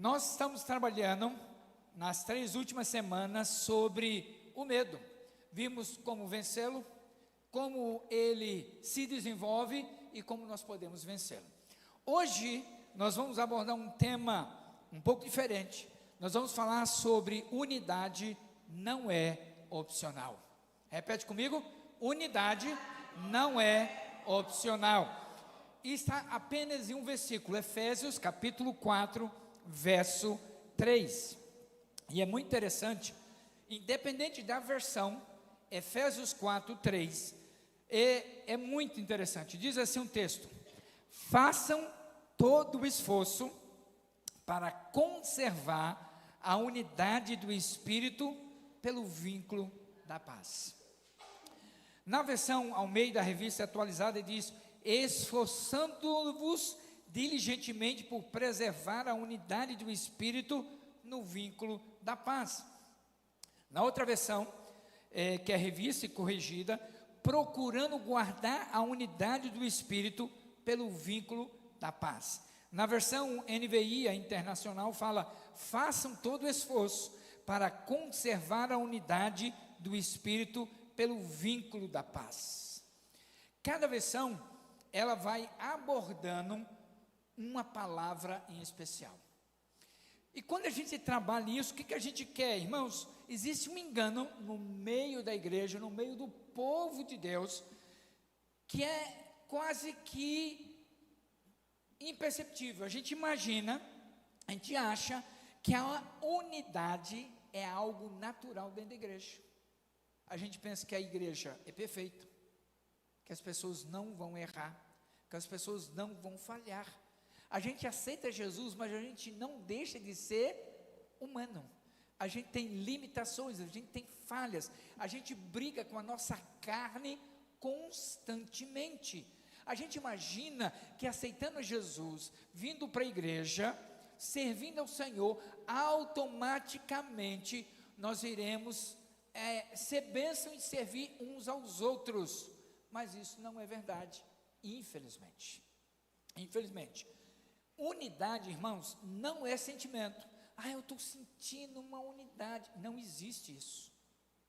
Nós estamos trabalhando nas 3 últimas semanas sobre o medo. Vimos como vencê-lo, como ele se desenvolve e como nós podemos vencê-lo. Hoje nós vamos abordar um tema um pouco diferente. Nós vamos falar sobre unidade não é opcional. Repete comigo: unidade não é opcional. E está apenas em um versículo, Efésios capítulo 4, verso 3. E é muito interessante, independente da versão, Efésios 4, 3, é muito interessante. Diz assim um texto: façam todo o esforço para conservar a unidade do Espírito pelo vínculo da paz. Na versão Almeida, Revista Atualizada, diz: esforçando-vos diligentemente por preservar a unidade do Espírito no vínculo da paz. Na outra versão, que é revista e corrigida, procurando guardar a unidade do Espírito pelo vínculo da paz. Na versão NVI, a internacional, fala: façam todo o esforço para conservar a unidade do Espírito pelo vínculo da paz. Cada versão, ela vai abordando uma palavra em especial. E quando a gente trabalha isso, o que a gente quer, irmãos? Existe um engano no meio da igreja, no meio do povo de Deus, que é quase que imperceptível. A gente imagina, a gente acha que a unidade é algo natural dentro da igreja. A gente pensa que a igreja é perfeita, que as pessoas não vão errar, que as pessoas não vão falhar. A gente aceita Jesus, mas a gente não deixa de ser humano. A gente tem limitações, a gente tem falhas, a gente briga com a nossa carne constantemente. A gente imagina que aceitando Jesus, vindo para a igreja, servindo ao Senhor, automaticamente nós iremos ser bênção e servir uns aos outros. Mas isso não é verdade, infelizmente. Infelizmente. Unidade, irmãos, não é sentimento. Eu estou sentindo uma unidade. Não existe isso.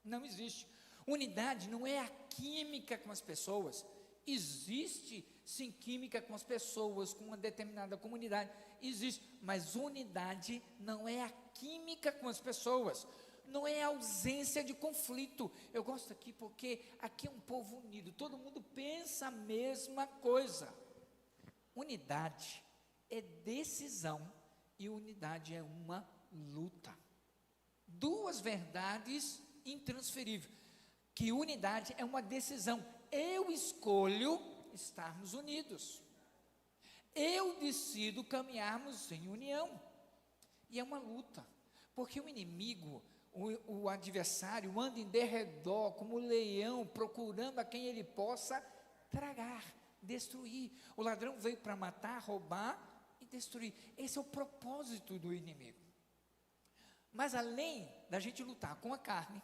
Não existe. Unidade não é a química com as pessoas. Existe sim química com as pessoas, com uma determinada comunidade. Existe, mas unidade não é a química com as pessoas. Não é a ausência de conflito. Eu gosto aqui porque aqui é um povo unido. Todo mundo pensa a mesma coisa. Unidade é decisão e unidade é uma luta. Duas verdades intransferíveis. Que unidade é uma decisão. Eu escolho estarmos unidos. Eu decido caminharmos em união. E é uma luta. Porque o inimigo, o adversário, anda em derredor como leão, procurando a quem ele possa tragar, destruir. O ladrão veio para matar, roubar e destruir. Esse é o propósito do inimigo. Mas além da gente lutar com a carne,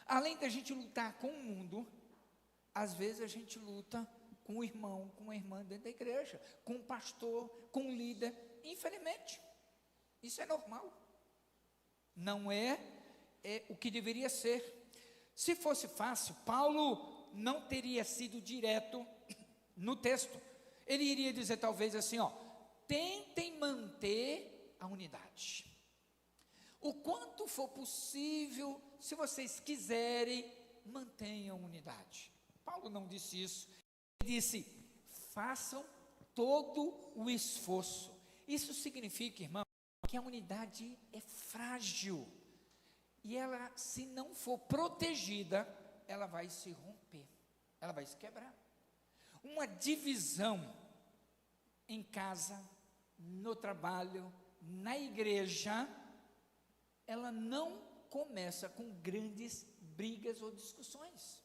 além da gente lutar com o mundo, às vezes a gente luta com o irmão, com a irmã dentro da igreja, com o pastor, com o líder. Infelizmente, isso é normal. Não é o que deveria ser. Se fosse fácil, Paulo não teria sido direto no texto. Ele iria dizer talvez assim, tentem manter a unidade. O quanto for possível, se vocês quiserem, mantenham a unidade. Paulo não disse isso. Ele disse: façam todo o esforço. Isso significa, irmão, que a unidade é frágil. E ela, se não for protegida, ela vai se romper. Ela vai se quebrar. Uma divisão em casa, no trabalho, na igreja, ela não começa com grandes brigas ou discussões.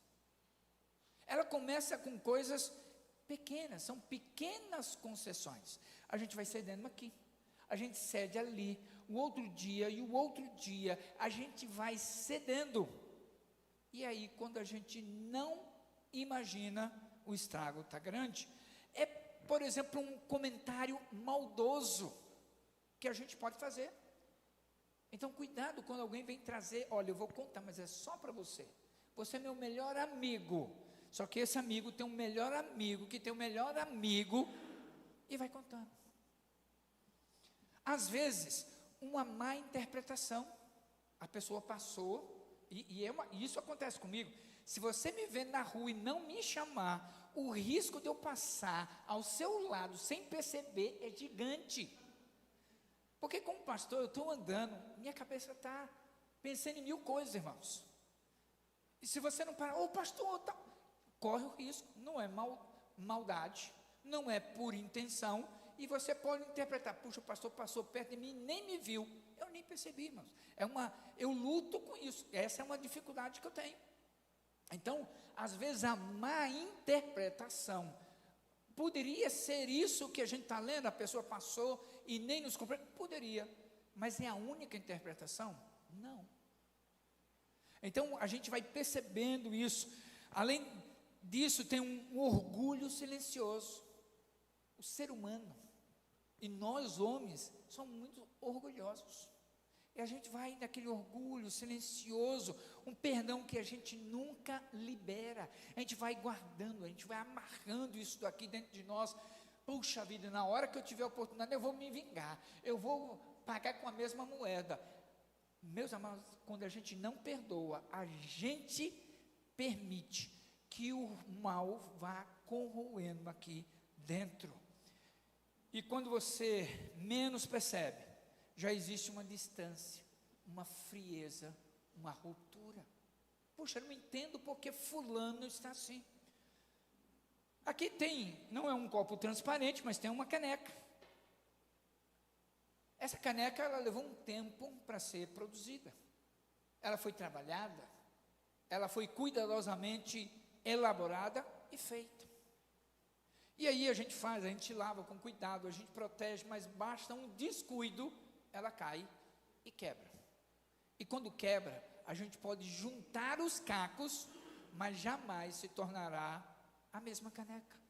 Ela começa com coisas pequenas, são pequenas concessões. A gente vai cedendo aqui, a gente cede ali, o outro dia e o outro dia, a gente vai cedendo. E aí, quando a gente não imagina, o estrago está grande. Por exemplo, um comentário maldoso, que a gente pode fazer. Então, cuidado quando alguém vem trazer, olha, eu vou contar, mas é só para você. Você é meu melhor amigo. Só que esse amigo tem um melhor amigo, que tem um melhor amigo, e vai contando. Às vezes, uma má interpretação. A pessoa passou, e isso acontece comigo. Se você me ver na rua e não me chamar, o risco de eu passar ao seu lado sem perceber é gigante. Porque como pastor, eu estou andando, minha cabeça está pensando em mil coisas, irmãos. E se você não parar, pastor, tá, corre o risco. Não é maldade, não é por intenção, e você pode interpretar, puxa, o pastor passou perto de mim e nem me viu. Eu nem percebi, irmãos. Eu luto com isso, essa é uma dificuldade que eu tenho. Então, às vezes a má interpretação, poderia ser isso que a gente está lendo, a pessoa passou e nem nos compreende, poderia, mas é a única interpretação? Não. Então, a gente vai percebendo isso. Além disso, tem um orgulho silencioso. O ser humano, e nós homens, somos muito orgulhosos. E a gente vai naquele orgulho silencioso, um perdão que a gente nunca libera. A gente vai guardando, a gente vai amarrando isso daqui dentro de nós. Puxa vida, na hora que eu tiver a oportunidade, eu vou me vingar. Eu vou pagar com a mesma moeda. Meus amados, quando a gente não perdoa, a gente permite que o mal vá corroendo aqui dentro. E quando você menos percebe, já existe uma distância, uma frieza, uma ruptura. Puxa, eu não entendo porque fulano está assim. Aqui não é um copo transparente, mas tem uma caneca. Essa caneca, ela levou um tempo para ser produzida. Ela foi trabalhada, ela foi cuidadosamente elaborada e feita. E aí a gente lava com cuidado, a gente protege, mas basta um descuido, ela cai e quebra. E quando quebra, a gente pode juntar os cacos, mas jamais se tornará a mesma caneca.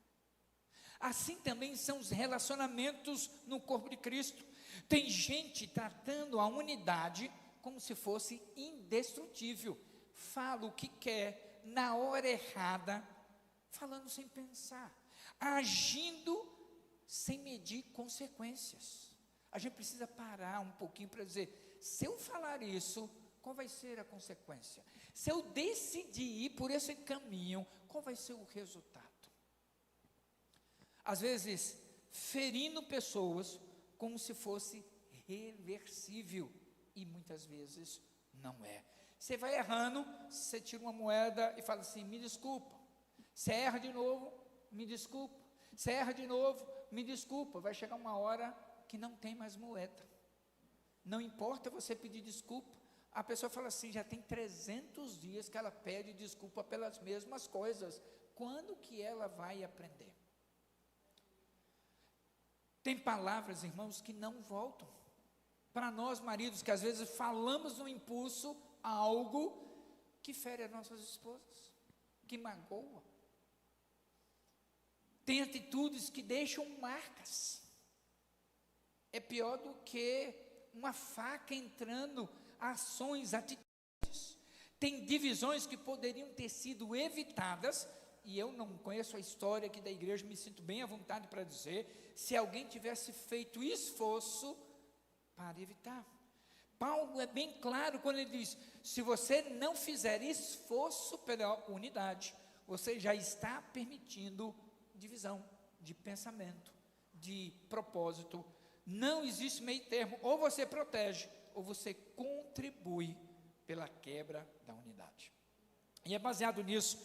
Assim também são os relacionamentos no corpo de Cristo. Tem gente tratando a unidade como se fosse indestrutível. Fala o que quer, na hora errada, falando sem pensar, agindo sem medir consequências. A gente precisa parar um pouquinho para dizer, se eu falar isso, qual vai ser a consequência? Se eu decidir ir por esse caminho, qual vai ser o resultado? Às vezes, ferindo pessoas como se fosse reversível, e muitas vezes não é. Você vai errando, você tira uma moeda e fala assim, me desculpa. Você erra de novo, me desculpa. Você erra de novo, me desculpa. Vai chegar uma hora que não tem mais moeda. Não importa você pedir desculpa. A pessoa fala assim, já tem 300 dias que ela pede desculpa pelas mesmas coisas. Quando que ela vai aprender? Tem palavras, irmãos, que não voltam. Para nós, maridos, que às vezes falamos no impulso algo que fere as nossas esposas, que magoa. Tem atitudes que deixam marcas. É pior do que uma faca entrando, ações, atitudes. Tem divisões que poderiam ter sido evitadas, e eu não conheço a história aqui da igreja, me sinto bem à vontade para dizer, se alguém tivesse feito esforço para evitar. Paulo é bem claro quando ele diz, se você não fizer esforço pela unidade, você já está permitindo divisão de pensamento, de propósito. Não existe meio termo, ou você protege, ou você contribui pela quebra da unidade. E é baseado nisso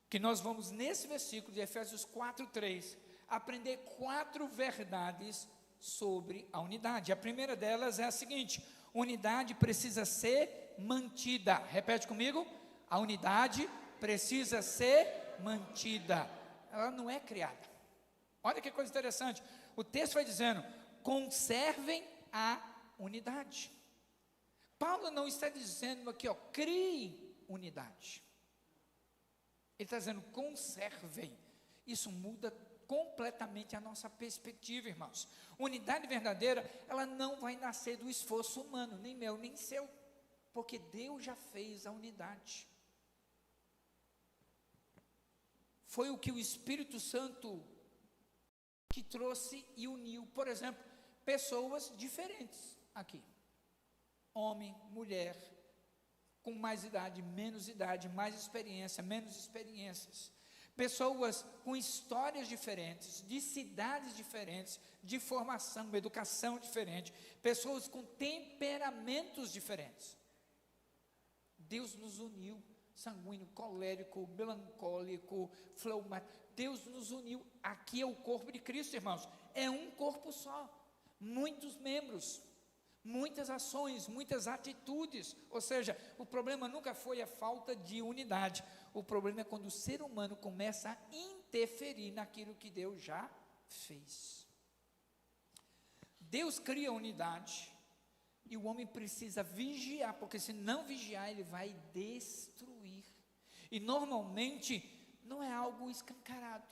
que nós vamos, nesse versículo de Efésios 4:3, aprender 4 verdades sobre a unidade. A primeira delas é a seguinte: unidade precisa ser mantida. Repete comigo: a unidade precisa ser mantida. Ela não é criada. Olha que coisa interessante. O texto vai dizendo: conservem a unidade. Paulo não está dizendo aqui, criem unidade. Ele está dizendo, conservem. Isso muda completamente a nossa perspectiva, irmãos. Unidade verdadeira, ela não vai nascer do esforço humano, nem meu, nem seu, porque Deus já fez a unidade. Foi o que o Espírito Santo que trouxe e uniu, por exemplo, pessoas diferentes aqui. Homem, mulher, com mais idade, menos idade, mais experiência, menos experiências. Pessoas com histórias diferentes, de cidades diferentes, de formação, educação diferente. Pessoas com temperamentos diferentes. Deus nos uniu, sanguíneo, colérico, melancólico, fleumático. Deus nos uniu. Aqui é o corpo de Cristo, irmãos. É um corpo só. Muitos membros, muitas ações, muitas atitudes. Ou seja, o problema nunca foi a falta de unidade. O problema é quando o ser humano começa a interferir naquilo que Deus já fez. Deus cria unidade e o homem precisa vigiar, porque se não vigiar, ele vai destruir. E normalmente não é algo escancarado.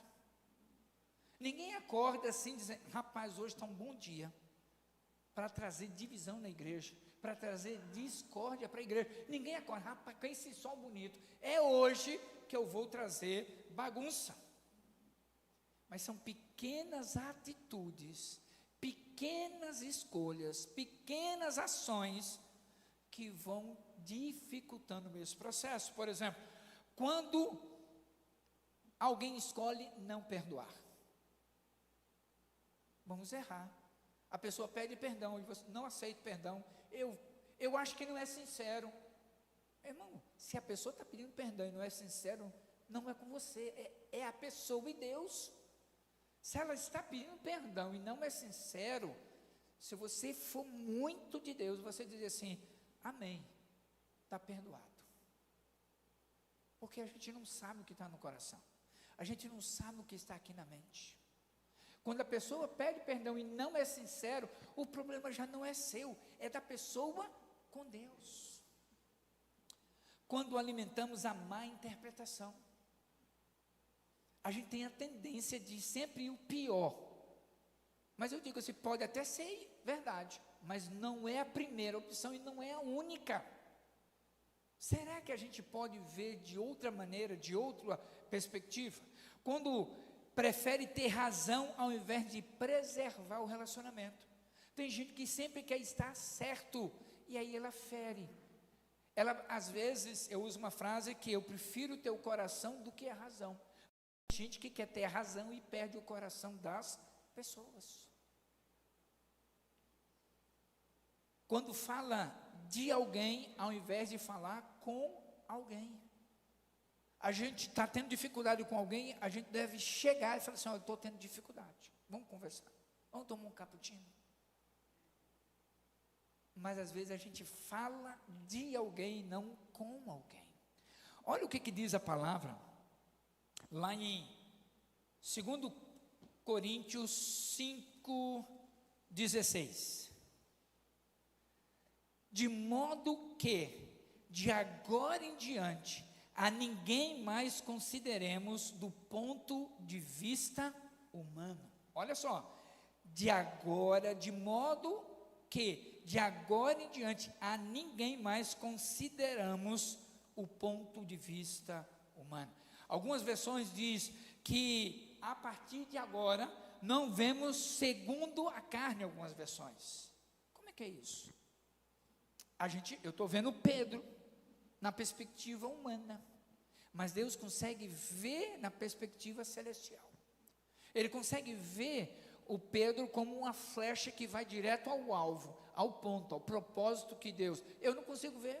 Ninguém acorda assim dizendo: rapaz, hoje está um bom dia para trazer divisão na igreja, para trazer discórdia para a igreja. Ninguém acorda: rapaz, com esse sol bonito, é hoje que eu vou trazer bagunça. Mas são pequenas atitudes, pequenas escolhas, pequenas ações que vão dificultando o mesmo processo. Por exemplo, quando alguém escolhe não perdoar, vamos errar. A pessoa pede perdão e você não aceita perdão. Eu acho que não é sincero. Irmão, se a pessoa está pedindo perdão e não é sincero, não é com você, é a pessoa e Deus. Se ela está pedindo perdão e não é sincero, se você for muito de Deus, você diz assim: amém, está perdoado. Porque a gente não sabe o que está no coração, a gente não sabe o que está aqui na mente. Quando a pessoa pede perdão e não é sincero, o problema já não é seu, é da pessoa com Deus. Quando alimentamos a má interpretação, a gente tem a tendência de sempre ir o pior. Mas eu digo assim, pode até ser verdade, mas não é a primeira opção e não é a única. Será que a gente pode ver de outra maneira, de outra perspectiva? Quando prefere ter razão ao invés de preservar o relacionamento. Tem gente que sempre quer estar certo e aí ela fere. Ela, às vezes, eu uso uma frase que eu prefiro ter o coração do que a razão. Tem gente que quer ter a razão e perde o coração das pessoas. Quando fala de alguém ao invés de falar com alguém. A gente está tendo dificuldade com alguém, a gente deve chegar e falar assim: olha, eu estou tendo dificuldade, vamos conversar, vamos tomar um cappuccino. Mas às vezes a gente fala de alguém, não com alguém. Olha o que diz a palavra, lá em 2 Coríntios 5,16. De modo que, de agora em diante, a ninguém mais consideremos do ponto de vista humano. Olha só, de modo que, de agora em diante, a ninguém mais consideramos o ponto de vista humano. Algumas versões diz que a partir de agora não vemos segundo a carne, algumas versões. Como é que é isso? Eu estou vendo Pedro na perspectiva humana, mas Deus consegue ver na perspectiva celestial. Ele consegue ver o Pedro como uma flecha que vai direto ao alvo, ao ponto, ao propósito que Deus. Eu não consigo ver,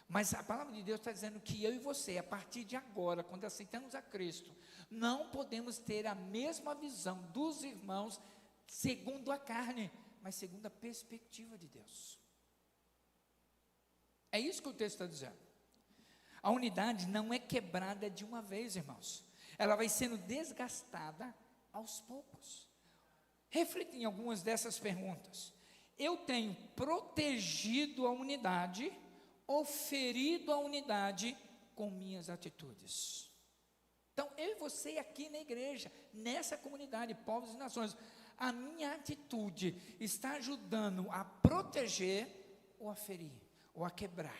mas a palavra de Deus está dizendo que eu e você, a partir de agora, quando aceitamos a Cristo, não podemos ter a mesma visão dos irmãos segundo a carne, mas segundo a perspectiva de Deus. É isso que o texto está dizendo. A unidade não é quebrada de uma vez, irmãos. Ela vai sendo desgastada aos poucos. Reflita em algumas dessas perguntas. Eu tenho protegido a unidade ou ferido a unidade com minhas atitudes? Então, eu e você aqui na igreja, nessa comunidade, povos e nações, a minha atitude está ajudando a proteger ou a ferir, ou a quebrar.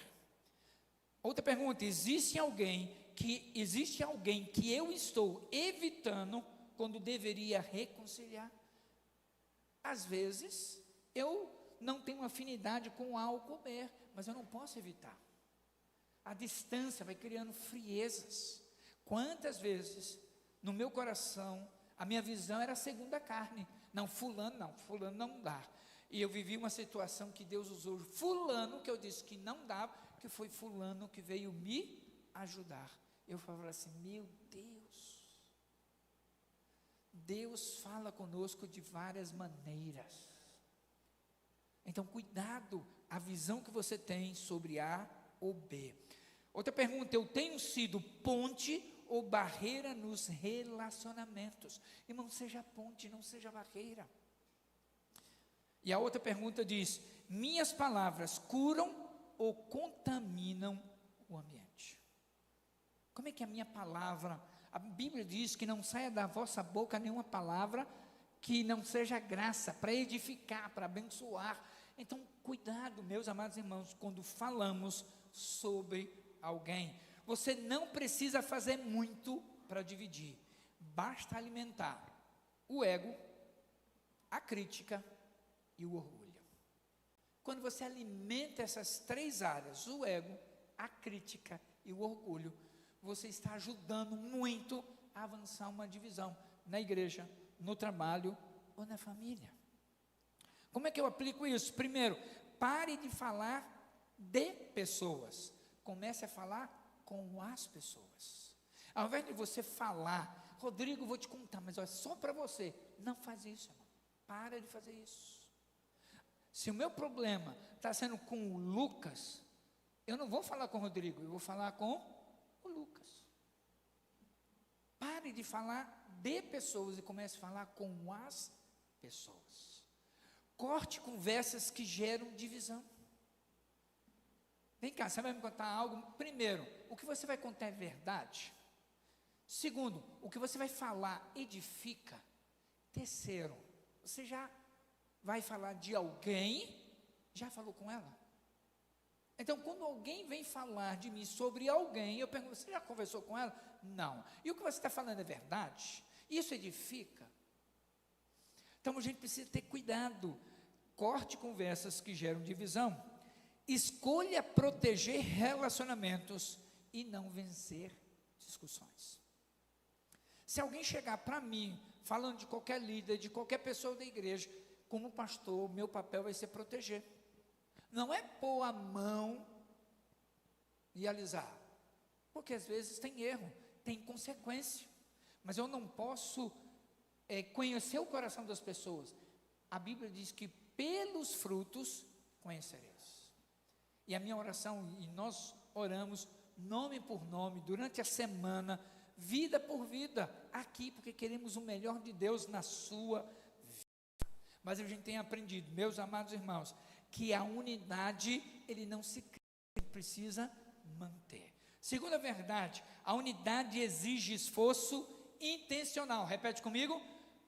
Outra pergunta, existe alguém que eu estou evitando quando deveria reconciliar? Às vezes, eu não tenho afinidade com A ou comer, mas eu não posso evitar. A distância vai criando friezas. Quantas vezes, no meu coração, a minha visão era a segunda carne. Fulano não dá. E eu vivi uma situação que Deus usou fulano, que eu disse que não dava, que foi fulano que veio me ajudar. Eu falava assim, meu Deus fala conosco de várias maneiras. Então, cuidado, a visão que você tem sobre A ou B. Outra pergunta, eu tenho sido ponte ou barreira nos relacionamentos? Irmão, seja ponte, não seja barreira. E a outra pergunta diz, minhas palavras curam ou contaminam o ambiente? Como é que a minha palavra, a Bíblia diz que não saia da vossa boca nenhuma palavra que não seja graça, para edificar, para abençoar. Então, cuidado, meus amados irmãos, quando falamos sobre alguém. Você não precisa fazer muito para dividir, basta alimentar o ego, a crítica e o orgulho. Quando você alimenta essas três áreas, o ego, a crítica e o orgulho, você está ajudando muito a avançar uma divisão na igreja, no trabalho ou na família. Como é que eu aplico isso? Primeiro, pare de falar de pessoas, comece a falar com as pessoas. Ao invés de você falar, Rodrigo, vou te contar, mas olha, só para você, não faz isso, irmão. Para de fazer isso. Se o meu problema está sendo com o Lucas, eu não vou falar com o Rodrigo, eu vou falar com o Lucas. Pare de falar de pessoas e comece a falar com as pessoas. Corte conversas que geram divisão. Vem cá, você vai me contar algo? Primeiro, o que você vai contar é verdade? Segundo, o que você vai falar edifica? Terceiro, você já vai falar de alguém? Já falou com ela? Então, quando alguém vem falar de mim sobre alguém, eu pergunto, você já conversou com ela? Não. E o que você está falando é verdade? Isso edifica? Então, a gente precisa ter cuidado. Corte conversas que geram divisão. Escolha proteger relacionamentos e não vencer discussões. Se alguém chegar para mim, falando de qualquer líder, de qualquer pessoa da igreja, como pastor, meu papel vai ser proteger. Não é pôr a mão e alisar, porque às vezes tem erro, tem consequência, mas eu não posso conhecer o coração das pessoas. A Bíblia diz que pelos frutos conhecereis. E a minha oração, e nós oramos nome por nome, durante a semana, vida por vida, aqui, porque queremos o melhor de Deus na sua vida. Mas a gente tem aprendido, meus amados irmãos, que a unidade, ele não se cria, ele precisa manter. Segunda verdade, a unidade exige esforço intencional. Repete comigo,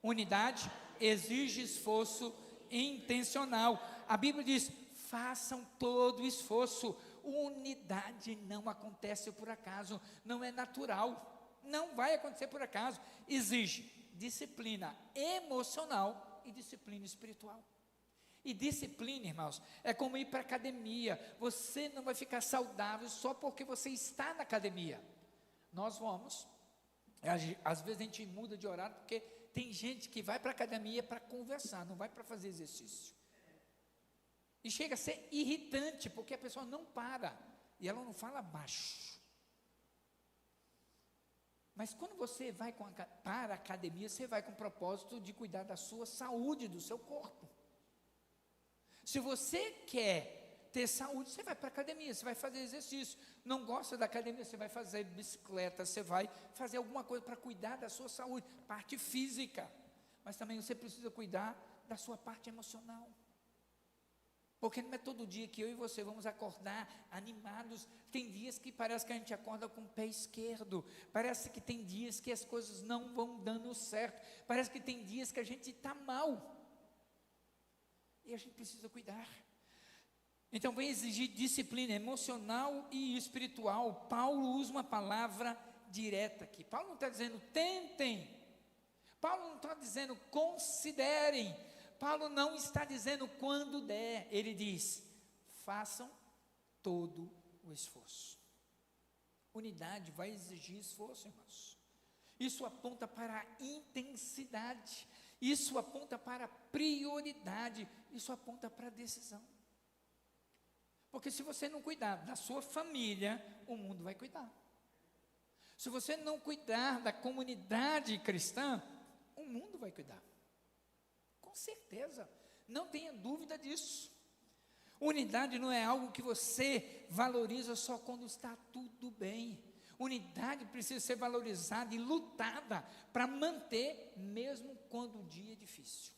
unidade exige esforço intencional. A Bíblia diz, façam todo o esforço. Unidade não acontece por acaso, não é natural, não vai acontecer por acaso, exige disciplina emocional e disciplina espiritual. E disciplina, irmãos, é como ir para a academia. Você não vai ficar saudável só porque você está na academia. Nós vamos, às vezes a gente muda de horário, porque tem gente que vai para a academia para conversar, não vai para fazer exercício. E chega a ser irritante, porque a pessoa não para, e ela não fala baixo. Mas quando você vai para a academia, você vai com o propósito de cuidar da sua saúde, do seu corpo. Se você quer ter saúde, você vai para a academia, você vai fazer exercício. Não gosta da academia, você vai fazer bicicleta, você vai fazer alguma coisa para cuidar da sua saúde, parte física. Mas também você precisa cuidar da sua parte emocional. Porque não é todo dia que eu e você vamos acordar animados. Tem dias que parece que a gente acorda com o pé esquerdo. Parece que tem dias que as coisas não vão dando certo. Parece que tem dias que a gente está mal. E a gente precisa cuidar. Então vem exigir disciplina emocional e espiritual. Paulo usa uma palavra direta aqui. Paulo não está dizendo tentem. Paulo não está dizendo considerem. Paulo não está dizendo quando der, ele diz, façam todo o esforço. Unidade vai exigir esforço, irmãos. Isso aponta para a intensidade, isso aponta para a prioridade, isso aponta para a decisão. Porque se você não cuidar da sua família, o mundo vai cuidar. Se você não cuidar da comunidade cristã, o mundo vai cuidar. Com certeza, não tenha dúvida disso. Unidade não é algo que você valoriza só quando está tudo bem. Unidade precisa ser valorizada e lutada para manter, mesmo quando o dia é difícil.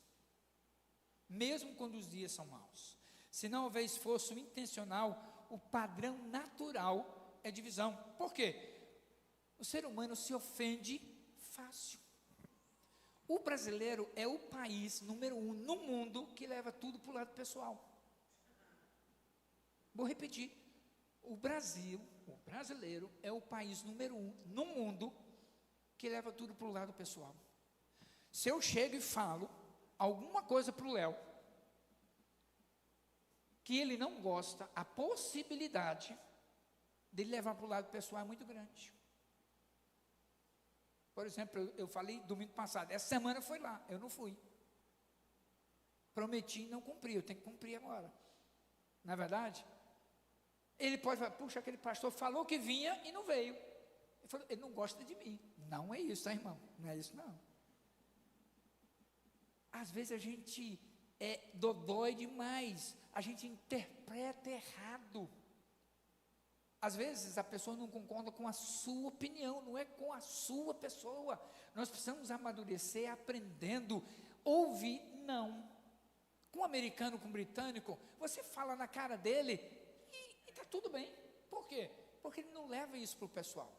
Mesmo quando os dias são maus. Se não houver esforço intencional, o padrão natural é divisão. Por quê? O ser humano se ofende fácil. O brasileiro é o país número 1 no mundo que leva tudo para o lado pessoal. Vou repetir. O brasileiro é o país número 1 no mundo que leva tudo para o lado pessoal. Se eu chego e falo alguma coisa para o Léo, que ele não gosta, a possibilidade dele levar para o lado pessoal é muito grande. Por exemplo, eu falei domingo passado, essa semana foi lá, eu não fui. Prometi e não cumpri, eu tenho que cumprir agora. Não é verdade? Ele pode falar, puxa, aquele pastor falou que vinha e não veio. Ele não gosta de mim. Não é isso, tá, irmão? Não é isso, não. Às vezes a gente é dodói demais, a gente interpreta errado. Às vezes a pessoa não concorda com a sua opinião, não é com a sua pessoa. Nós precisamos amadurecer aprendendo, ouvir não. Com o americano, com o britânico, você fala na cara dele e está tudo bem. Por quê? Porque ele não leva isso para o pessoal.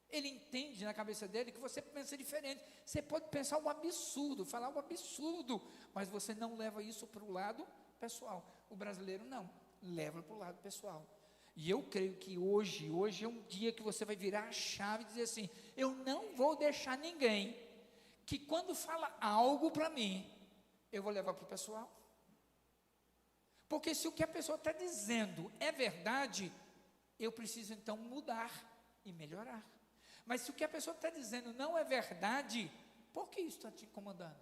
Ele entende na cabeça dele que você pensa diferente. Você pode pensar um absurdo, falar um absurdo, mas você não leva isso para o lado pessoal. O brasileiro não, leva para o lado pessoal. E eu creio que hoje é um dia que você vai virar a chave e dizer assim, eu não vou deixar ninguém que quando fala algo para mim, eu vou levar para o pessoal. Porque se o que a pessoa está dizendo é verdade, eu preciso então mudar e melhorar. Mas se o que a pessoa está dizendo não é verdade, por que isso está te incomodando?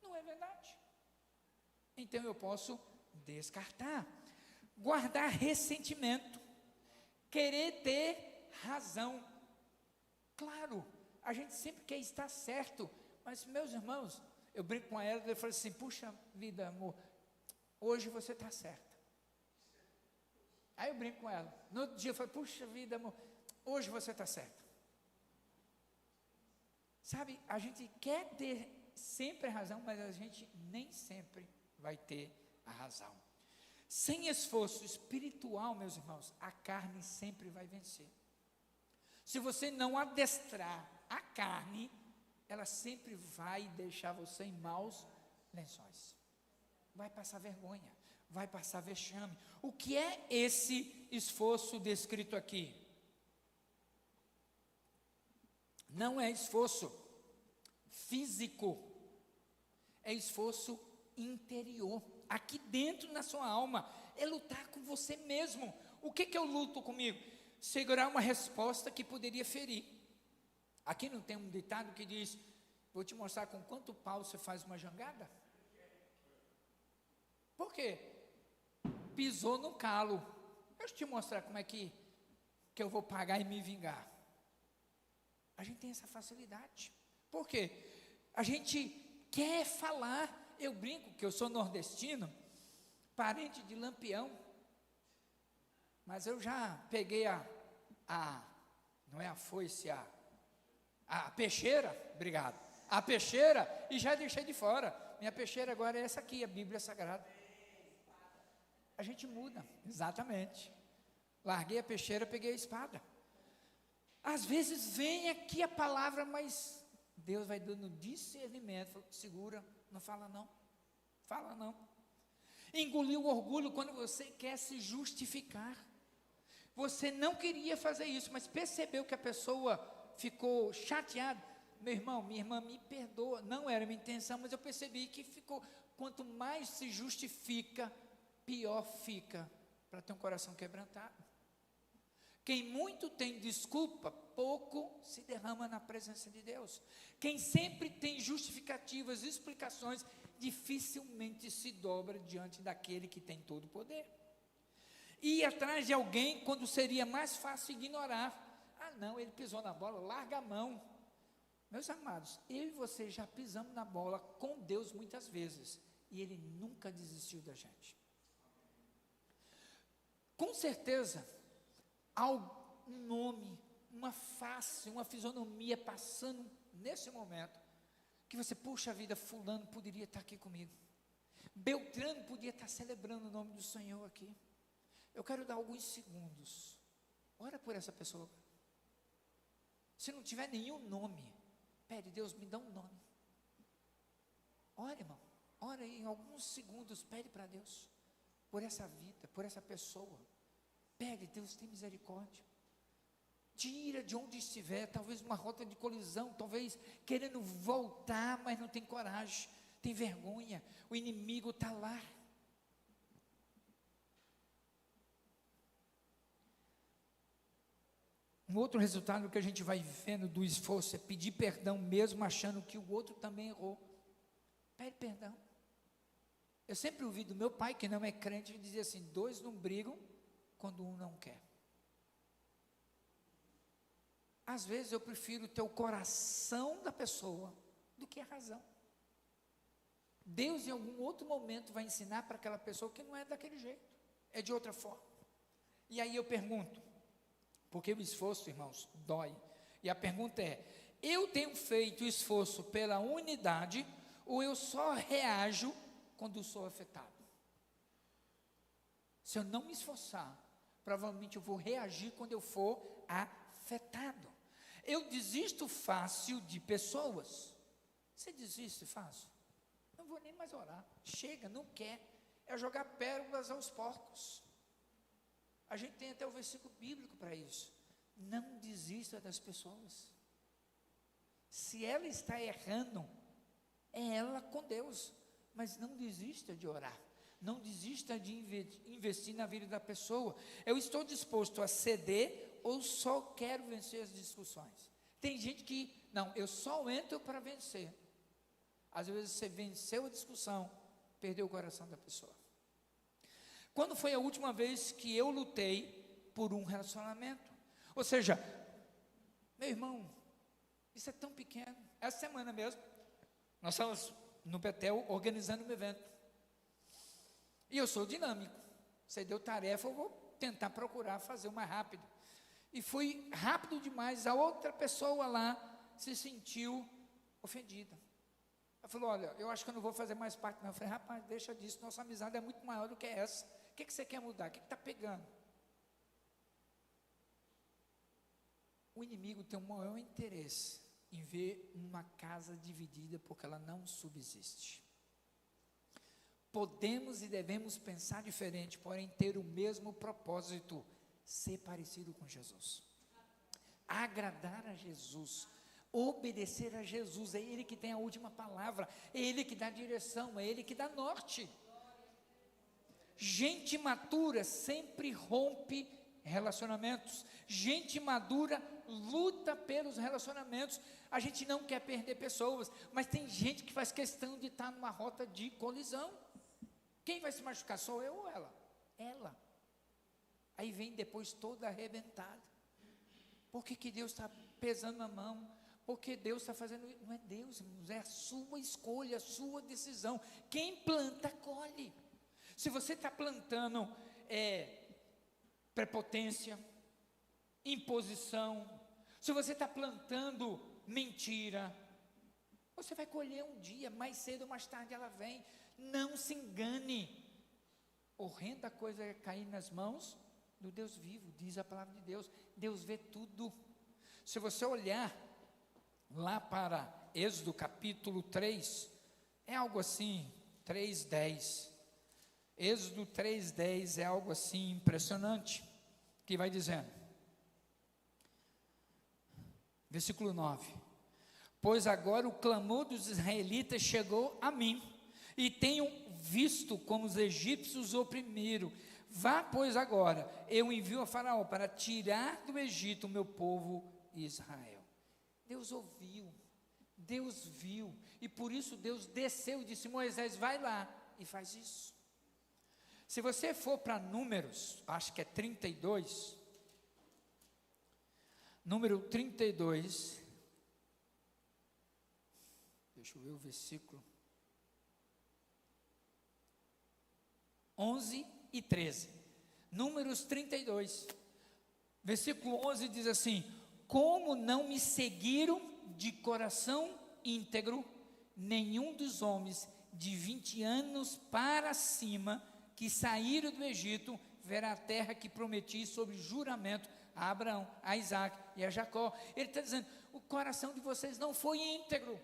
Não é verdade. Então eu posso descartar. Guardar ressentimento, querer ter razão. Claro, a gente sempre quer estar certo, mas meus irmãos, eu brinco com a ela e falo assim, puxa vida, amor, hoje você está certa. Aí eu brinco com ela, no outro dia eu falo, puxa vida, amor, hoje você está certa. Sabe, a gente quer ter sempre a razão, mas a gente nem sempre vai ter a razão. Sem esforço espiritual, meus irmãos, a carne sempre vai vencer. Se você não adestrar a carne, ela sempre vai deixar você em maus lençóis. Vai passar vergonha, vai passar vexame. O que é esse esforço descrito aqui? Não é esforço físico, é esforço interior. Aqui dentro na sua alma, é lutar com você mesmo. O que eu luto comigo? Segurar uma resposta que poderia ferir. Aqui não tem um ditado que diz, vou te mostrar com quanto pau você faz uma jangada? Por quê? Pisou no calo. Deixa eu te mostrar como é que eu vou pagar e me vingar. A gente tem essa facilidade. Por quê? A gente quer falar. Eu brinco que eu sou nordestino, parente de Lampião, mas eu já peguei não é a foice, a peixeira, obrigado, a peixeira e já deixei de fora. Minha peixeira agora é essa aqui, a Bíblia Sagrada. a gente muda, exatamente. Larguei a peixeira, peguei a espada. Às vezes vem aqui a palavra, mas Deus vai dando discernimento, fala, segura, não fala não, fala não. Engolir o orgulho quando você quer se justificar. Você não queria fazer isso, mas percebeu que a pessoa ficou chateada. Meu irmão, minha irmã, me perdoa, não era minha intenção, mas eu percebi que ficou, quanto mais se justifica, pior fica, para ter um coração quebrantado. Quem muito tem desculpa, pouco se derrama na presença de Deus. Quem sempre tem justificativas, explicações, dificilmente se dobra diante daquele que tem todo o poder. Ir atrás de alguém quando seria mais fácil ignorar. Ah não, ele pisou na bola, larga a mão. Meus amados, eu e você já pisamos na bola com Deus muitas vezes, e Ele nunca desistiu da gente. Com certeza, há um nome, uma face, uma fisionomia passando nesse momento, que você, puxa vida, fulano poderia estar aqui comigo, Beltrano podia estar celebrando o nome do Senhor aqui. Eu quero dar alguns segundos, ora por essa pessoa. Se não tiver nenhum nome, pede, Deus, me dá um nome. Ora, irmão, ora em alguns segundos, pede para Deus, por essa vida, por essa pessoa. Pede, Deus, tem misericórdia. Tira de onde estiver, talvez uma rota de colisão, talvez querendo voltar, mas não tem coragem, tem vergonha, o inimigo está lá. Um outro resultado que a gente vai vendo do esforço é pedir perdão mesmo achando que o outro também errou. Pede perdão. Eu sempre ouvi do meu pai, que não é crente, dizer assim, 2 não brigam quando um não quer. Às vezes eu prefiro ter o coração da pessoa do que a razão. Deus em algum outro momento vai ensinar para aquela pessoa que não é daquele jeito, é de outra forma. E aí eu pergunto, porque o esforço, irmãos, dói. E a pergunta é, eu tenho feito esforço pela unidade ou eu só reajo quando sou afetado? Se eu não me esforçar, provavelmente eu vou reagir quando eu for afetado. Eu desisto fácil de pessoas. Você desiste fácil? Não vou nem mais orar. Chega, não quer. É jogar pérolas aos porcos. A gente tem até o versículo bíblico para isso. Não desista das pessoas. Se ela está errando, é ela com Deus. Mas não desista de orar. Não desista de investir na vida da pessoa. Eu estou disposto a ceder ou só quero vencer as discussões? Tem gente que, não, eu só entro para vencer. Às vezes você venceu a discussão, perdeu o coração da pessoa. Quando foi a última vez que eu lutei por um relacionamento? Ou seja, meu irmão, isso é tão pequeno. Essa semana mesmo, nós estamos no Betel organizando um evento. E eu sou dinâmico. Você deu tarefa, eu vou tentar procurar fazer o mais rápido. E foi rápido demais, a outra pessoa lá se sentiu ofendida. Ela falou, olha, eu acho que eu não vou fazer mais parte não. Eu falei, rapaz, deixa disso, nossa amizade é muito maior do que essa. O que você quer mudar? O que está pegando? O inimigo tem o maior interesse em ver uma casa dividida porque ela não subsiste. Podemos e devemos pensar diferente, porém ter o mesmo propósito, ser parecido com Jesus, agradar a Jesus, obedecer a Jesus. É Ele que tem a última palavra, é Ele que dá direção, é Ele que dá norte. Gente madura sempre rompe relacionamentos, gente madura luta pelos relacionamentos. A gente não quer perder pessoas, mas tem gente que faz questão de estar numa rota de colisão. Quem vai se machucar, sou eu ou ela? Ela. Aí vem depois toda arrebentada. Por que Deus está pesando a mão? Porque Deus está fazendo isso? Não é Deus, irmãos, é a sua escolha, a sua decisão. Quem planta, colhe. Se você está plantando prepotência, imposição, se você está plantando mentira, você vai colher um dia, mais cedo ou mais tarde ela vem. Não se engane. horrenda coisa é cair nas mãos do Deus vivo, diz a palavra de Deus. Deus vê tudo. Se você olhar lá para Êxodo capítulo 3, é algo assim, 3:10. Êxodo 3:10 é algo assim impressionante, que vai dizendo, versículo 9: pois agora o clamor dos israelitas chegou a mim, e tenho visto como os egípcios o oprimiram. Vá, pois, agora, eu envio a Faraó para tirar do Egito o meu povo Israel. Deus ouviu, Deus viu, e por isso Deus desceu e disse: Moisés, vai lá e faz isso. Se você for para Números, acho que é 32, número 32, deixa eu ver o versículo, 11 e 13, Números 32, versículo 11 diz assim: como não me seguiram de coração íntegro, nenhum dos homens de 20 anos para cima, que saíram do Egito, verá a terra que prometi sob juramento a Abraão, a Isaac e a Jacó. Ele está dizendo, o coração de vocês não foi íntegro.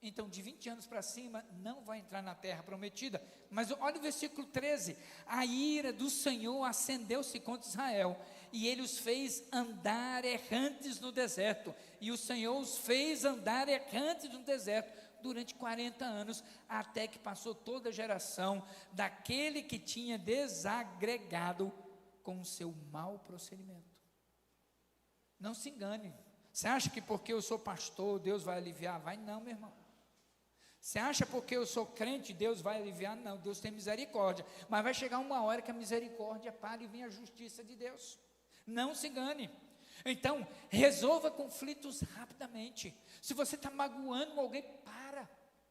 Então, de 20 anos para cima, não vai entrar na terra prometida. Mas olha o versículo 13: a ira do Senhor acendeu-se contra Israel, e ele os fez andar errantes no deserto. E o Senhor os fez andar errantes no deserto durante 40 anos, até que passou toda a geração daquele que tinha desagregado com o seu mau procedimento. Não se engane. Você acha que porque eu sou pastor, Deus vai aliviar? Vai não, meu irmão. Você acha porque eu sou crente, Deus vai aliviar? Não, Deus tem misericórdia. Mas vai chegar uma hora que a misericórdia para e vem a justiça de Deus. Não se engane. Então, resolva conflitos rapidamente. Se você está magoando alguém,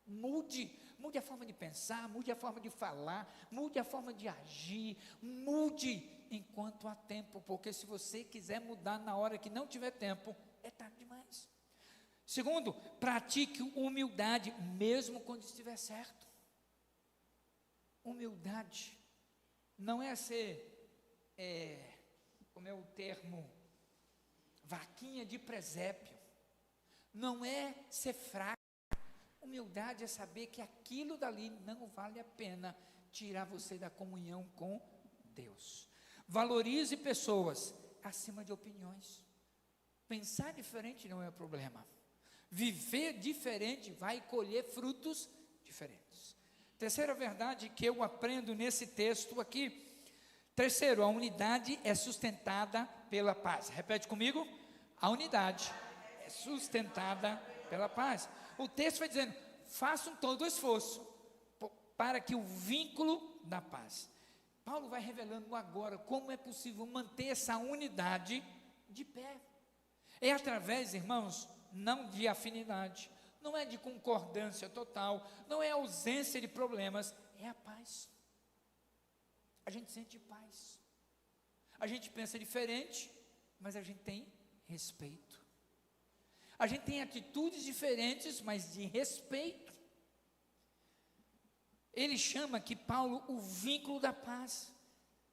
mude a forma de pensar, mude a forma de falar, mude a forma de agir, mude enquanto há tempo, porque se você quiser mudar na hora que não tiver tempo, é tarde demais. Segundo, pratique humildade, mesmo quando estiver certo. Humildade não é ser, como é o termo, vaquinha de presépio, não é ser fraco. Humildade é saber que aquilo dali não vale a pena tirar você da comunhão com Deus. Valorize pessoas acima de opiniões. Pensar diferente não é problema. Viver diferente vai colher frutos diferentes. Terceira verdade que eu aprendo nesse texto aqui. Terceiro, a unidade é sustentada pela paz. Repete comigo. A unidade é sustentada pela paz. O texto vai dizendo, façam todo o esforço para que o vínculo da paz. Paulo vai revelando agora como é possível manter essa unidade de pé. É através, irmãos, não de afinidade, não é de concordância total, não é ausência de problemas, é a paz. A gente sente paz. A gente pensa diferente, mas a gente tem respeito. A gente tem atitudes diferentes, mas de respeito. Ele chama aqui, Paulo, o vínculo da paz.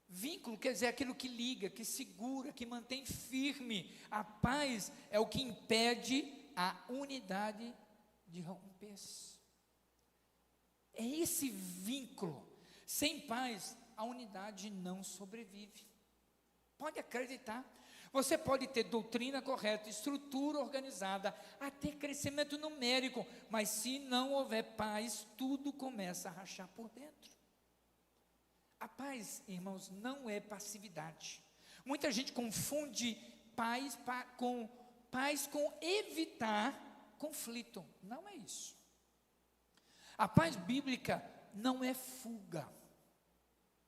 Vínculo quer dizer aquilo que liga, que segura, que mantém firme. A paz é o que impede a unidade de romper. É esse vínculo. Sem paz, a unidade não sobrevive. Pode acreditar. Você pode ter doutrina correta, estrutura organizada, até crescimento numérico, mas se não houver paz, tudo começa a rachar por dentro. A paz, irmãos, não é passividade. Muita gente confunde paz com evitar conflito. Não é isso. A paz bíblica não é fuga.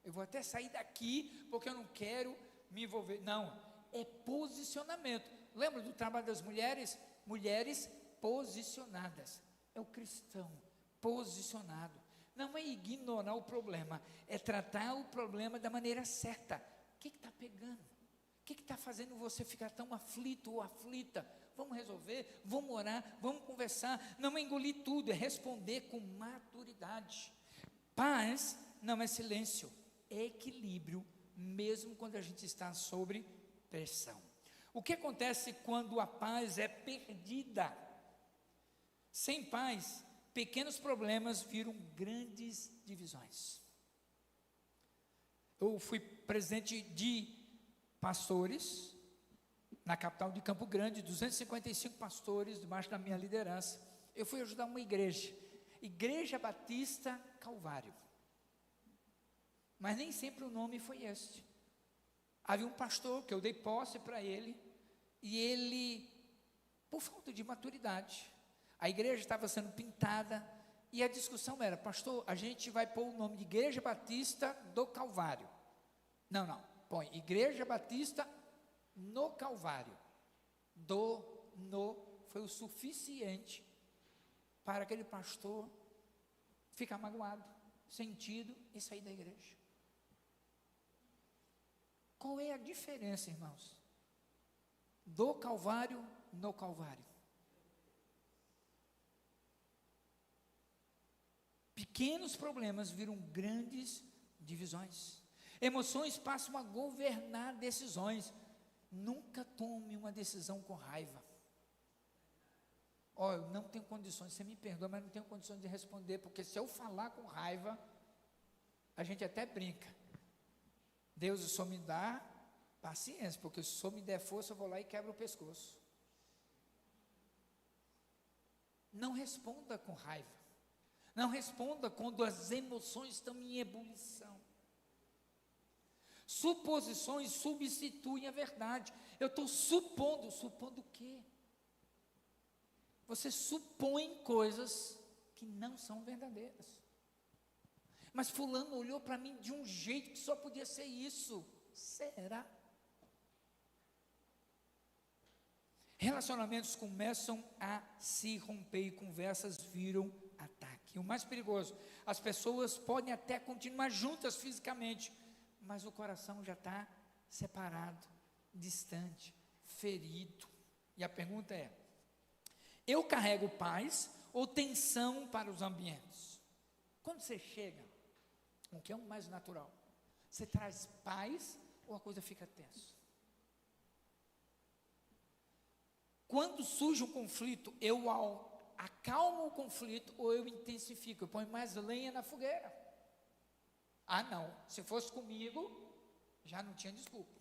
Eu vou até sair daqui porque eu não quero me envolver. Não. É posicionamento. Lembra do trabalho das mulheres? Mulheres posicionadas. É o cristão posicionado. Não é ignorar o problema, é tratar o problema da maneira certa. O que está pegando? O que está fazendo você ficar tão aflito ou aflita? Vamos resolver, vamos orar, vamos conversar. Não é engolir tudo, é responder com maturidade. Paz não é silêncio, é equilíbrio, mesmo quando a gente está sob pressão. O que acontece quando a paz é perdida? Sem paz, pequenos problemas viram grandes divisões. Eu fui presidente de pastores na capital de Campo Grande, 255 pastores debaixo da minha liderança. Eu fui ajudar uma Igreja Batista Calvário. Mas nem sempre o nome foi este. Havia um pastor que eu dei posse para ele, e ele, por falta de maturidade, a igreja estava sendo pintada, e a discussão era: pastor, a gente vai pôr o nome de Igreja Batista do Calvário. Não, põe Igreja Batista no Calvário. Foi o suficiente para aquele pastor ficar magoado, sentido e sair da igreja. Qual é a diferença, irmãos? Do Calvário no Calvário. Pequenos problemas viram grandes divisões. Emoções passam a governar decisões. Nunca tome uma decisão com raiva. Eu não tenho condições, você me perdoa, mas não tenho condições de responder, porque se eu falar com raiva, a gente até brinca. Deus só me dá paciência, porque se só me der força, eu vou lá e quebro o pescoço. Não responda com raiva. Não responda quando as emoções estão em ebulição. Suposições substituem a verdade. Eu estou supondo o quê? Você supõe coisas que não são verdadeiras. Mas fulano olhou para mim de um jeito que só podia ser isso. Será? Relacionamentos começam a se romper e conversas viram ataque. E o mais perigoso, as pessoas podem até continuar juntas fisicamente, mas o coração já está separado, distante, ferido. E a pergunta é: eu carrego paz ou tensão para os ambientes? Quando você chega, o que é o mais natural? Você traz paz ou a coisa fica tensa? Quando surge um conflito, eu acalmo o conflito ou eu intensifico? Eu ponho mais lenha na fogueira? Não, se fosse comigo, já não tinha desculpa.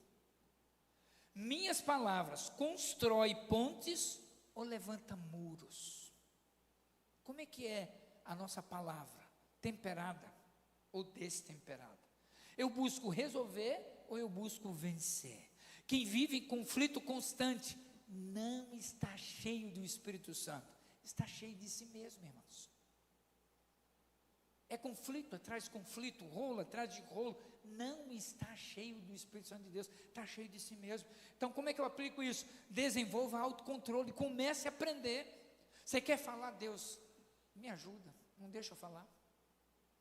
Minhas palavras constroem pontes ou levanta muros? Como é que é a nossa palavra? Temperada ou destemperada? Eu busco resolver ou eu busco vencer? Quem vive em conflito constante não está cheio do Espírito Santo, está cheio de si mesmo, irmãos. É conflito atrás de conflito, rolo atrás de rolo, não está cheio do Espírito Santo de Deus, está cheio de si mesmo. Então, como é que eu aplico isso? Desenvolva autocontrole, comece a aprender. Você quer falar, Deus, me ajuda, não deixa eu falar.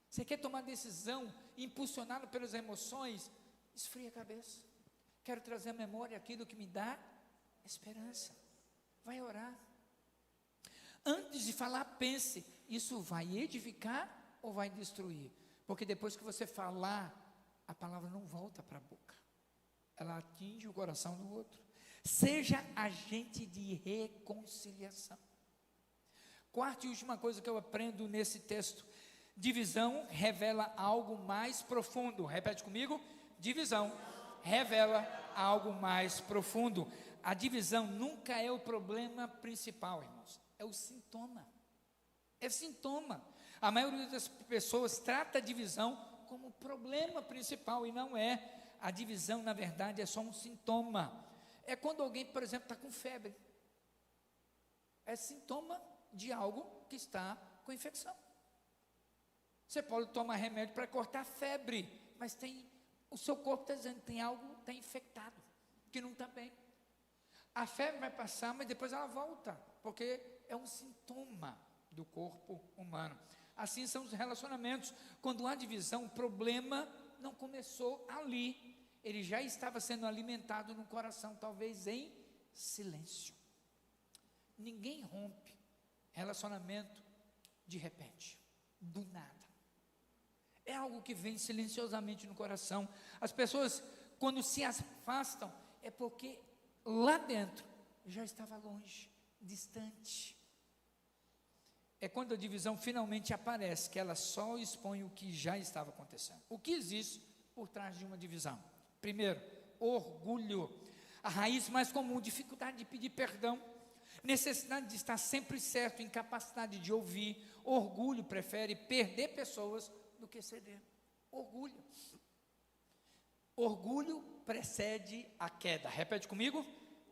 Você quer tomar decisão impulsionado pelas emoções? Esfria a cabeça. Quero trazer à memória aquilo que me dá esperança. Vai orar. Antes de falar, pense: isso vai edificar ou vai destruir? Porque depois que você falar, a palavra não volta para a boca, ela atinge o coração do outro. Seja agente de reconciliação. Quarta e última coisa que eu aprendo nesse texto: divisão revela algo mais profundo. Repete comigo: divisão revela algo mais profundo. A divisão nunca é o problema principal, irmãos, é o sintoma. É sintoma. A maioria das pessoas trata a divisão como o problema principal, e não é. A divisão, na verdade, é só um sintoma. É quando alguém, por exemplo, está com febre. É sintoma de algo que está com infecção. Você pode tomar remédio para cortar a febre, mas o seu corpo está dizendo que tem algo, está infectado, que não está bem. A febre vai passar, mas depois ela volta, porque é um sintoma do corpo humano. Assim são os relacionamentos. Quando há divisão, o problema não começou ali, ele já estava sendo alimentado no coração, talvez em silêncio. Ninguém rompe relacionamento de repente, do nada. É algo que vem silenciosamente no coração. As pessoas, quando se afastam, é porque lá dentro já estava longe, distante. É quando a divisão finalmente aparece, que ela só expõe o que já estava acontecendo. O que existe por trás de uma divisão? Primeiro, orgulho. A raiz mais comum, dificuldade de pedir perdão, necessidade de estar sempre certo, incapacidade de ouvir. Orgulho prefere perder pessoas do que ceder. Orgulho. Orgulho precede a queda. Repete comigo.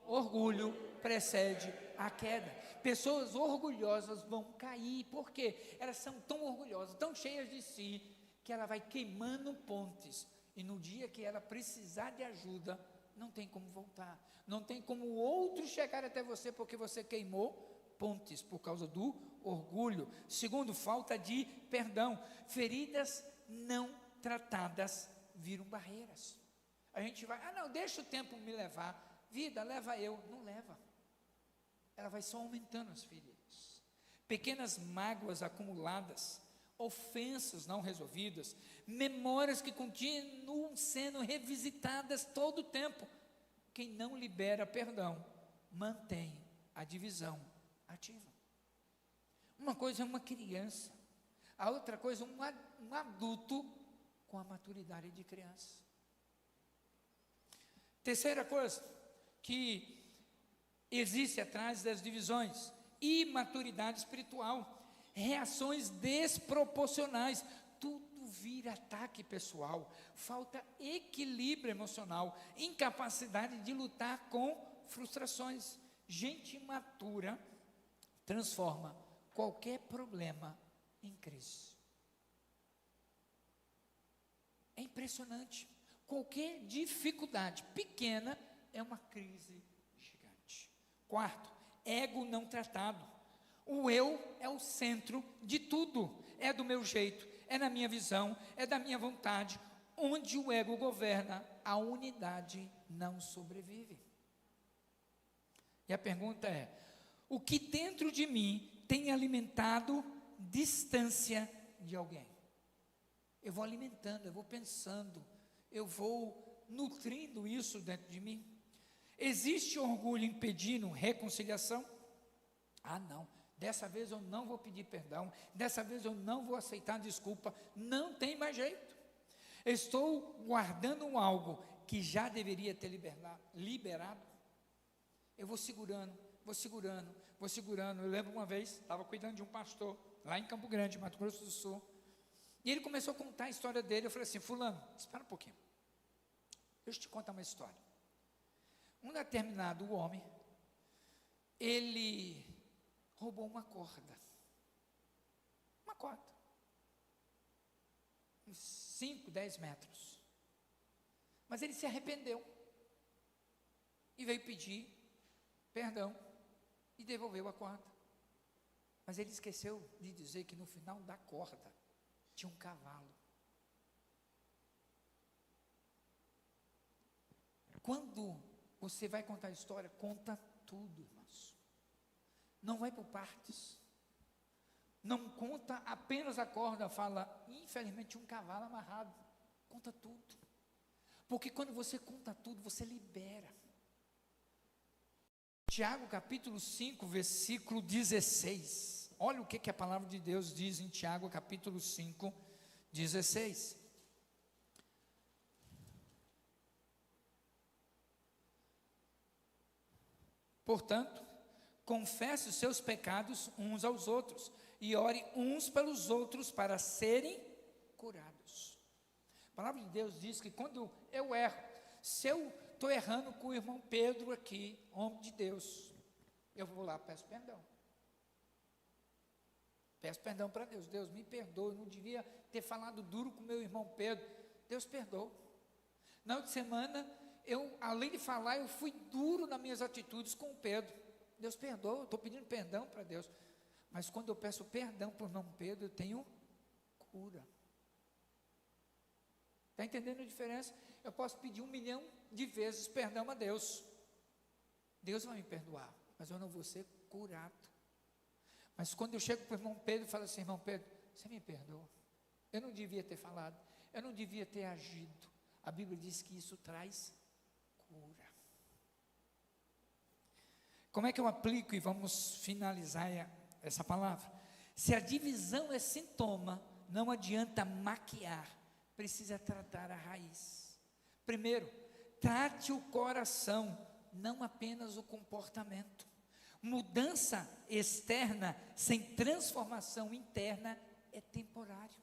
Orgulho precede a queda. Pessoas orgulhosas vão cair. Por quê? Elas são tão orgulhosas, tão cheias de si, que ela vai queimando pontes. E no dia que ela precisar de ajuda, não tem como voltar. Não tem como o outro chegar até você, porque você queimou pontes por causa do orgulho. Segundo, falta de perdão. Feridas não tratadas viram barreiras. A gente vai, não, deixa o tempo me levar. Vida, leva eu. Não leva. Ela vai só aumentando as feridas. Pequenas mágoas acumuladas, ofensas não resolvidas, memórias que continuam sendo revisitadas todo o tempo. Quem não libera perdão, mantém a divisão ativa. Uma coisa é uma criança, a outra coisa é um adulto com a maturidade de criança. Terceira coisa que existe atrás das divisões: imaturidade espiritual, reações desproporcionais, tudo vira ataque pessoal, falta equilíbrio emocional, incapacidade de lutar com frustrações. Gente imatura transforma qualquer problema em crise. É impressionante. Qualquer dificuldade pequena é uma crise gigante. Quarto, ego não tratado. O eu é o centro de tudo. É do meu jeito, é na minha visão, é da minha vontade. Onde o ego governa, a unidade não sobrevive. E a pergunta é: o que dentro de mim tem alimentado distância de alguém? Eu vou alimentando, eu vou pensando, eu vou nutrindo isso dentro de mim. Existe orgulho impedindo reconciliação? Não, dessa vez eu não vou pedir perdão, dessa vez eu não vou aceitar desculpa, não tem mais jeito. Estou guardando algo que já deveria ter liberado. Eu vou segurando. Eu lembro uma vez, estava cuidando de um pastor, lá em Campo Grande, Mato Grosso do Sul, e ele começou a contar a história dele. Eu falei assim: fulano, espera um pouquinho, deixa eu te contar uma história. Um determinado homem, ele roubou uma corda, uns 5, 10 metros, mas ele se arrependeu, e veio pedir perdão, e devolveu a corda, mas ele esqueceu de dizer que no final da corda, tinha um cavalo. Quando você vai contar a história, conta tudo, irmãos. Não vai por partes. Não conta apenas a corda, fala, infelizmente, um cavalo amarrado. Conta tudo. Porque quando você conta tudo, você libera. Tiago capítulo 5, versículo 16. Olha o que a palavra de Deus diz em Tiago capítulo 5, 16. Portanto, confesse os seus pecados uns aos outros, e ore uns pelos outros para serem curados. A palavra de Deus diz que quando eu erro, se eu estou errando com o irmão Pedro aqui, homem de Deus, eu vou lá, peço perdão. Peço perdão para Deus. Deus, me perdoe, eu não devia ter falado duro com meu irmão Pedro. Deus perdoa. Na outra semana, além de falar, eu fui duro nas minhas atitudes com o Pedro. Deus perdoa, eu estou pedindo perdão para Deus. Mas quando eu peço perdão para o irmão Pedro, eu tenho cura. Está entendendo a diferença? Eu posso pedir 1 milhão de vezes perdão a Deus. Deus vai me perdoar, mas eu não vou ser curado. Mas quando eu chego para o irmão Pedro e falo assim: irmão Pedro, você me perdoa? eu não devia ter falado, eu não devia ter agido. A Bíblia diz que isso traz cura. Como é que eu aplico, e vamos finalizar essa palavra? Se a divisão é sintoma, não adianta maquiar, precisa tratar a raiz. Primeiro, trate o coração, não apenas o comportamento. Mudança externa sem transformação interna é temporário.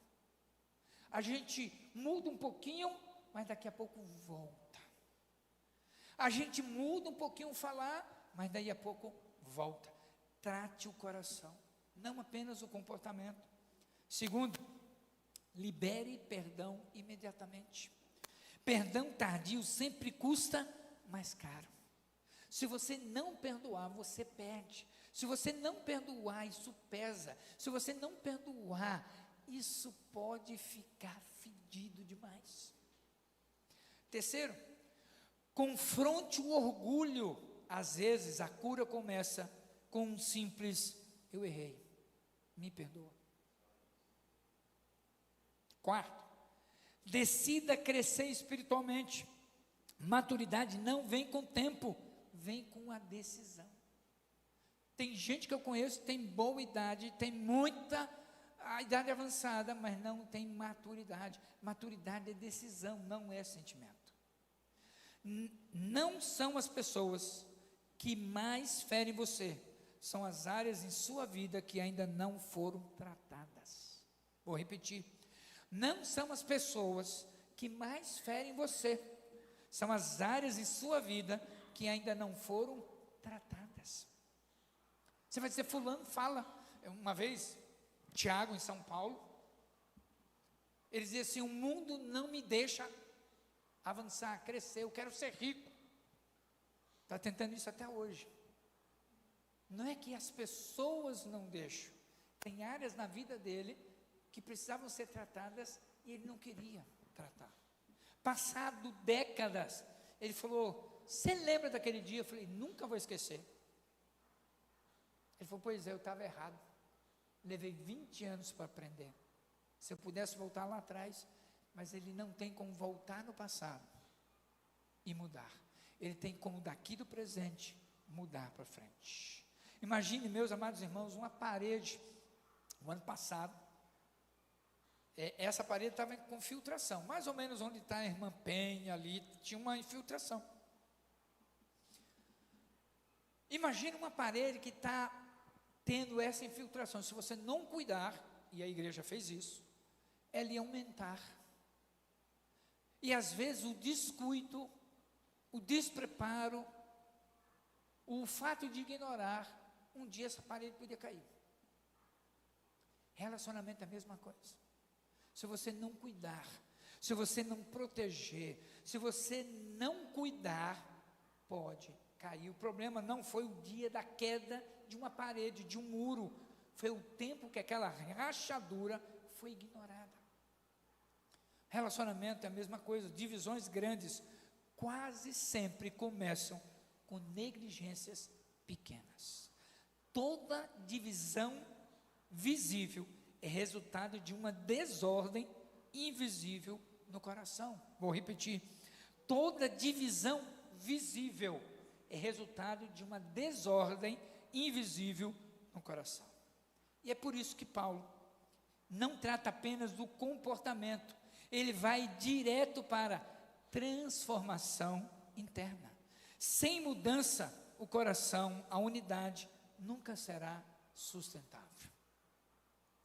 A gente muda um pouquinho, mas daqui a pouco volta. A gente muda um pouquinho falar, mas daí a pouco volta. Trate o coração, não apenas o comportamento. Segundo, libere perdão imediatamente. Perdão tardio sempre custa mais caro. Se você não perdoar, você perde. Se você não perdoar, isso pesa. Se você não perdoar, isso pode ficar fedido demais. Terceiro, confronte o orgulho. Às vezes a cura começa com um simples: eu errei, me perdoa. Quarto, decida crescer espiritualmente. Maturidade não vem com tempo, vem com a decisão. Tem gente que eu conheço, tem boa idade, tem muita a idade avançada, mas não tem maturidade. Maturidade é decisão, não é sentimento. Não são as pessoas que mais ferem você, são as áreas em sua vida que ainda não foram tratadas. Vou repetir. Não são as pessoas que mais ferem você, são as áreas em sua vida que ainda não foram tratadas. Você vai dizer, fulano fala. Uma vez, Tiago em São Paulo, ele dizia assim: o mundo não me deixa avançar, crescer, eu quero ser rico. Está tentando isso até hoje. Não é que as pessoas não deixam, tem áreas na vida dele que precisavam ser tratadas e ele não queria tratar. Passado décadas, ele falou: você lembra daquele dia? Eu falei: nunca vou esquecer. Ele falou: pois é, eu estava errado, levei 20 anos para aprender. Se eu pudesse voltar lá atrás, mas ele não tem como voltar no passado e mudar. Ele tem como daqui do presente mudar para frente. Imagine, meus amados irmãos, uma parede. O ano passado, essa parede estava com filtração, mais ou menos onde está a irmã Penha ali, tinha uma infiltração. Imagine uma parede que está tendo essa infiltração. Se você não cuidar, e a igreja fez isso, ela ia aumentar. E às vezes o descuido, o despreparo, o fato de ignorar, um dia essa parede podia cair. Relacionamento é a mesma coisa. Se você não cuidar, se você não proteger, se você não cuidar, pode cair. O problema não foi o dia da queda de uma parede, de um muro, foi o tempo que aquela rachadura foi ignorada. Relacionamento é a mesma coisa. Divisões grandes quase sempre começam com negligências pequenas. Toda divisão visível é resultado de uma desordem invisível no coração. Vou repetir. Toda divisão visível é resultado de uma desordem invisível no coração. E é por isso que Paulo não trata apenas do comportamento, ele vai direto para transformação interna. Sem mudança, o coração, a unidade, nunca será sustentável.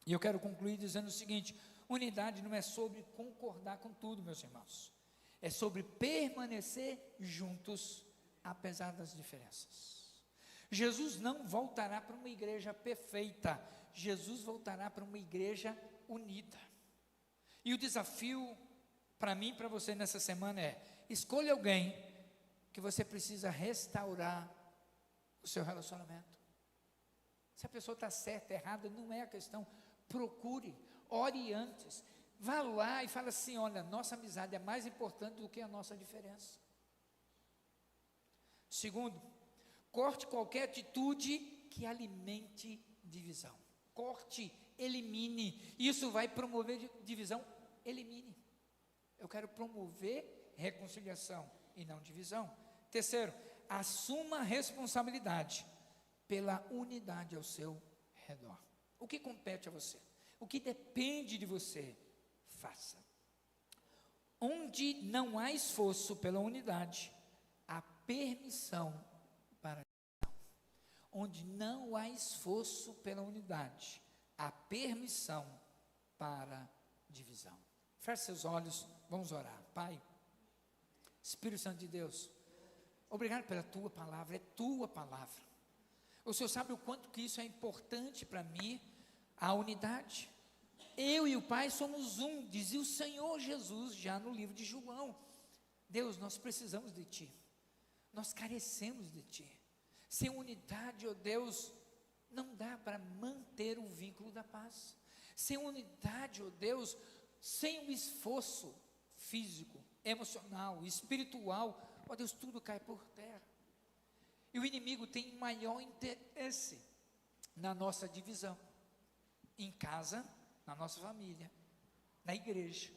E eu quero concluir dizendo o seguinte: unidade não é sobre concordar com tudo, meus irmãos, é sobre permanecer juntos, apesar das diferenças. Jesus não voltará para uma igreja perfeita, Jesus voltará para uma igreja unida. E o desafio para mim e para você nessa semana é: escolha alguém que você precisa restaurar o seu relacionamento. Se a pessoa está certa, errada, não é a questão. Procure, ore antes, vá lá e fala assim: olha, nossa amizade é mais importante do que a nossa diferença. Segundo, corte qualquer atitude que alimente divisão. Corte elimine. Isso vai promover divisão, elimine. Eu quero promover reconciliação e não divisão. Terceiro, assuma a responsabilidade pela unidade ao seu redor. O que compete a você? O que depende de você, faça. Onde não há esforço pela unidade, há permissão para a divisão. Onde não há esforço pela unidade, há permissão para divisão. Feche seus olhos, vamos orar. Pai, Espírito Santo de Deus, obrigado pela tua palavra, é tua palavra. O Senhor sabe o quanto que isso é importante para mim, a unidade. Eu e o Pai somos um, dizia o Senhor Jesus já no livro de João. Deus, nós precisamos de Ti, nós carecemos de Ti. Sem unidade, ó Deus, não dá para manter o vínculo da paz. Sem unidade, ó Deus, sem o esforço físico, emocional, espiritual, ó Deus, tudo cai por terra. E o inimigo tem maior interesse na nossa divisão, em casa, na nossa família, na igreja,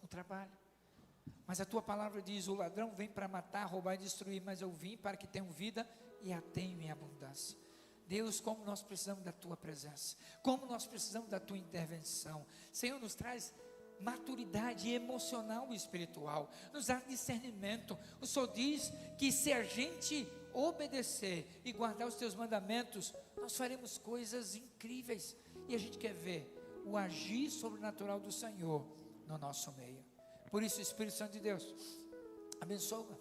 no trabalho. Mas a tua palavra diz: o ladrão vem para matar, roubar e destruir, mas eu vim para que tenham vida e a tenham em abundância. Deus, como nós precisamos da tua presença, como nós precisamos da tua intervenção. Senhor, nos traz maturidade emocional e espiritual, nos dá discernimento. O Senhor diz que se a gente obedecer e guardar os teus mandamentos, nós faremos coisas incríveis, e a gente quer ver o agir sobrenatural do Senhor no nosso meio. Por isso, Espírito Santo de Deus, abençoa,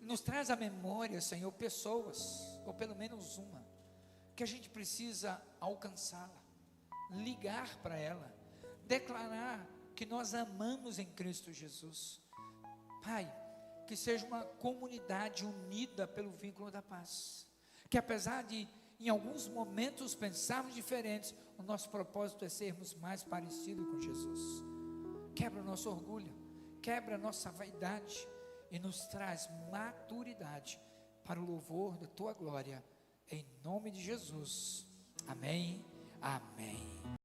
nos traz à memória, Senhor, pessoas, ou pelo menos uma, que a gente precisa alcançá-la, ligar para ela, declarar que nós amamos em Cristo Jesus. Pai, que seja uma comunidade unida pelo vínculo da paz, que apesar de em alguns momentos pensarmos diferentes, o nosso propósito é sermos mais parecidos com Jesus. Quebra o nosso orgulho, quebra a nossa vaidade e nos traz maturidade para o louvor da tua glória, em nome de Jesus. Amém, amém.